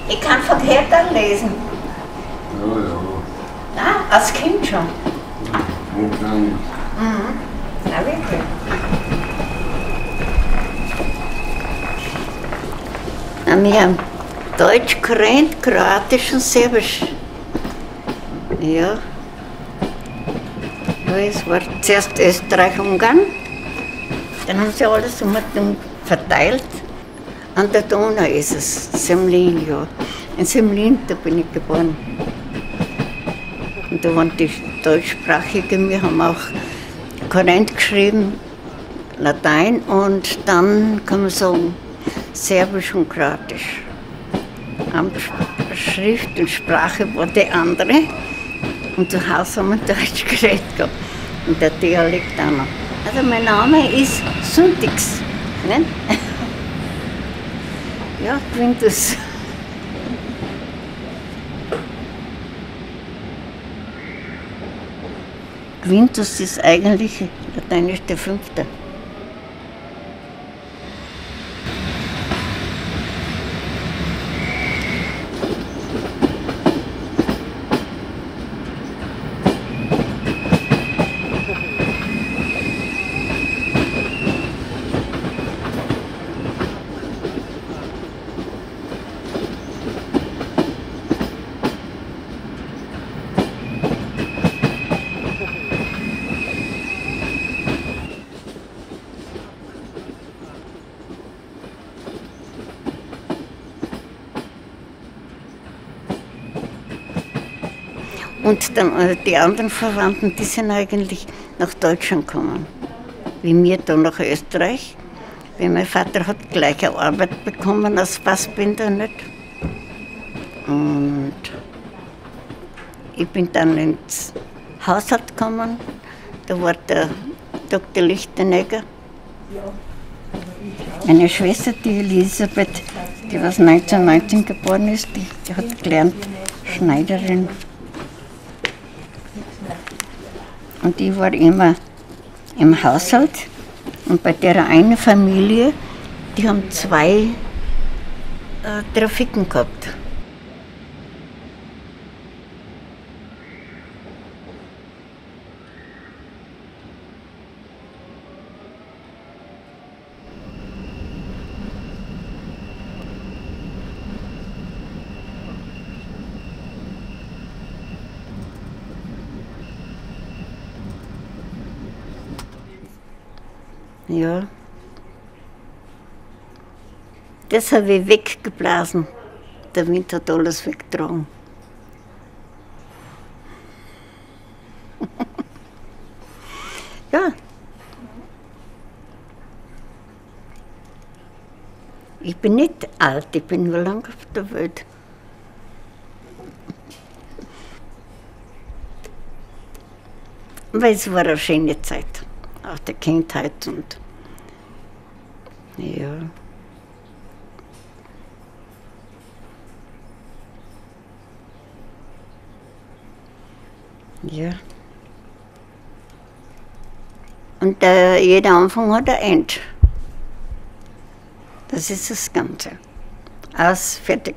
Ich kann verkehrt lesen. Ja, ja. Na, als Kind schon. Und dann Mhm. Na wirklich. Wir haben Deutsch gelernt, Kroatisch und Serbisch. Ja. Ja, es war zuerst Österreich-Ungarn, dann haben sie alles verteilt. An der Donau ist es, Semlin, ja. In Semlin, da bin ich geboren. Und da waren die Deutschsprachigen, wir haben auch Korrent geschrieben, Latein und dann kann man sagen, Serbisch und Kroatisch. Schrift und Sprache war die andere. Und zu Hause haben wir Deutsch geredet gehabt. Und der Dialekt auch noch. Also mein Name ist Sundix. Ne? Ja, Quintus. Quintus ist eigentlich lateinisch der Fünfte. Und dann die anderen Verwandten, die sind eigentlich nach Deutschland gekommen. Wie wir da nach Österreich. Weil mein Vater hat gleich eine Arbeit bekommen als Fassbinder, nicht? Und ich bin dann ins Haushalt gekommen. Da war der Dr. Lichtenegger. Meine Schwester, die Elisabeth, die was 1919 geboren ist, die hat gelernt Schneiderin. Und ich war immer im Haushalt. Und bei der einen Familie, die haben 2 Trafiken gehabt. Ja. Das habe ich weggeblasen. Der Wind hat alles weggetragen. Ja. Ich bin nicht alt, ich bin nur lang auf der Welt. Aber es war eine schöne Zeit. Auch der Kindheit und ja. Ja. Und jeder Anfang hat ein Ende. Das ist das Ganze. Aus, fertig.